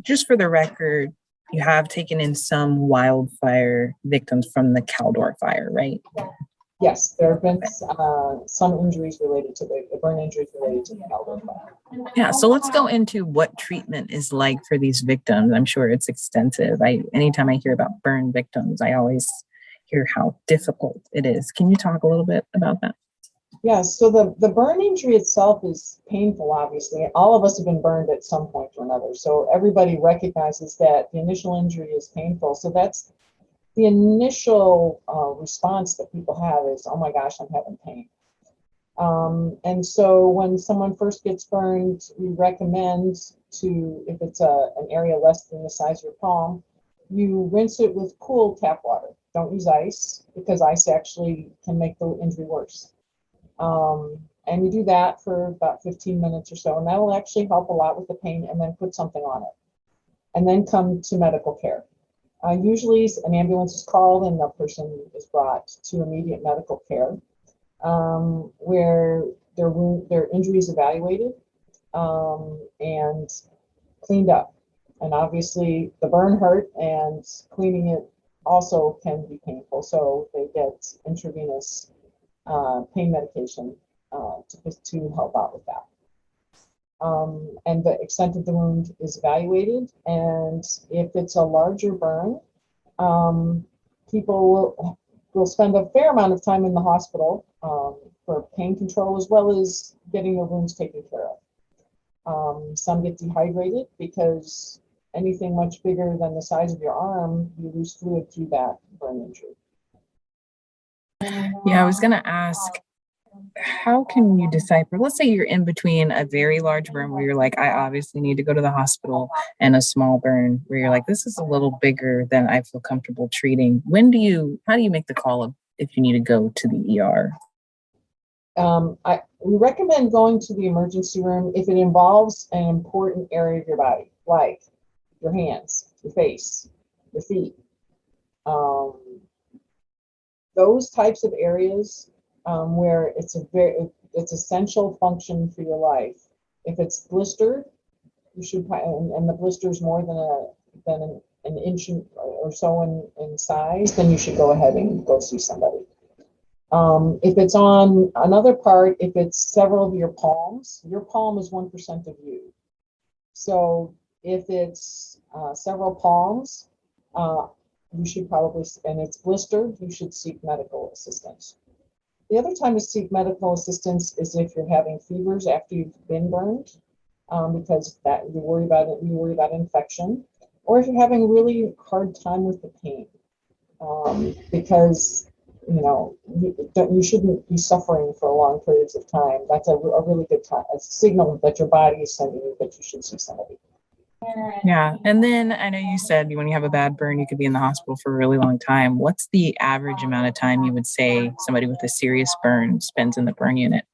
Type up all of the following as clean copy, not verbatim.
Just for the record, you have taken in some wildfire victims from the Caldor fire, right? Yes, there have been some injuries related to the burn injuries related to the Palmieri fire. Yeah, so let's go into what treatment is like for these victims. I'm sure it's extensive. Anytime I hear about burn victims, I always hear how difficult it is. Can you talk a little bit about that? Yes, so the burn injury itself is painful, obviously. All of us have been burned at some point or another. So everybody recognizes that the initial injury is painful. So that's the initial response that people have is, oh my gosh, I'm having pain. And so when someone first gets burned, we recommend to, if it's an area less than the size of your palm, you rinse it with cool tap water. Don't use ice, because ice actually can make the injury worse. And you do that for about 15 minutes or so, and that will actually help a lot with the pain, and then put something on it. And then come to medical care. Usually an ambulance is called and the person is brought to immediate medical care, where their injury is evaluated and cleaned up. And obviously the burn hurt, and cleaning it also can be painful. So they get intravenous pain medication to help out with that. And the extent of the wound is evaluated. And if it's a larger burn, people will spend a fair amount of time in the hospital for pain control, as well as getting their wounds taken care of. Some get dehydrated because anything much bigger than the size of your arm, you lose fluid through that burn injury. Yeah, I was going to ask, how can you decipher? Let's say you're in between a very large burn where you're like, I obviously need to go to the hospital, and a small burn where you're like, this is a little bigger than I feel comfortable treating. How do you make the call of if you need to go to the ER? We recommend going to the emergency room if it involves an important area of your body, like your hands, your face, your feet. Those types of areas where it's essential function for your life. If it's blistered, you should, and the blister is more than an inch or so in size, then you should go ahead and go see somebody. If it's on another part, if it's several of your palms, your palm is 1% of you. So if it's several palms, you should probably, and it's blistered, you should seek medical assistance. The other time to seek medical assistance is if you're having fevers after you've been burned, because that you worry about infection, or if you're having a really hard time with the pain, because you shouldn't be suffering for long periods of time. That's a really good time, a signal that your body is sending you that you should see somebody. Yeah. And then I know you said when you have a bad burn, you could be in the hospital for a really long time. What's the average amount of time you would say somebody with a serious burn spends in the burn unit?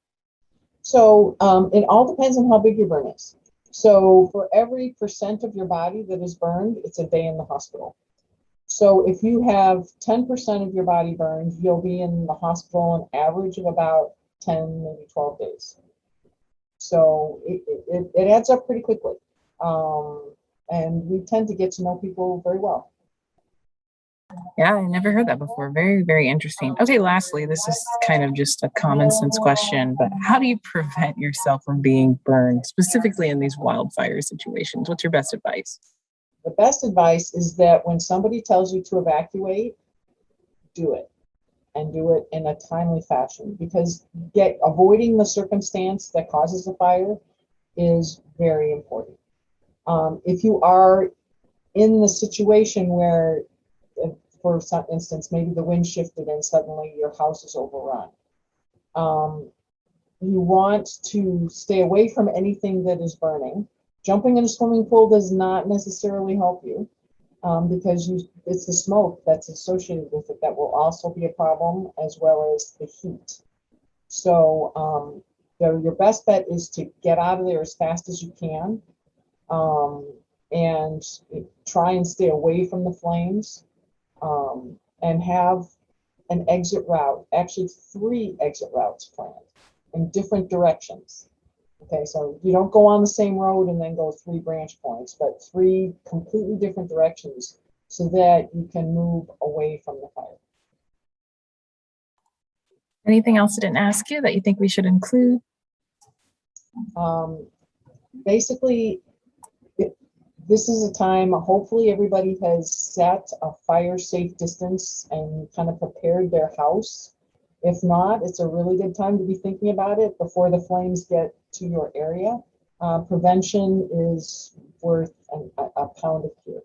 So it all depends on how big your burn is. So for every % of your body that is burned, it's a day in the hospital. So if you have 10% of your body burned, you'll be in the hospital an average of about 10, maybe 12 days. So it adds up pretty quickly. And we tend to get to know people very well. Yeah, I never heard that before. Very, very interesting. Okay, lastly, this is kind of just a common sense question, but how do you prevent yourself from being burned, specifically in these wildfire situations? What's your best advice? The best advice is that when somebody tells you to evacuate, do it, and do it in a timely fashion, because avoiding the circumstance that causes the fire is very important. If you are in the situation where, for some instance, maybe the wind shifted and suddenly your house is overrun, you want to stay away from anything that is burning. Jumping in a swimming pool does not necessarily help you, because it's the smoke that's associated with it that will also be a problem, as well as the heat. So your best bet is to get out of there as fast as you can, and try and stay away from the flames, and have an exit route, actually 3 exit routes planned in different directions. Okay, so you don't go on the same road and then go 3 branch points, but 3 completely different directions so that you can move away from the fire. Anything else I didn't ask you that you think we should include? Basically, this is a time, hopefully everybody has set a fire safe distance and kind of prepared their house. If not, it's a really good time to be thinking about it before the flames get to your area. Prevention is worth a pound of cure.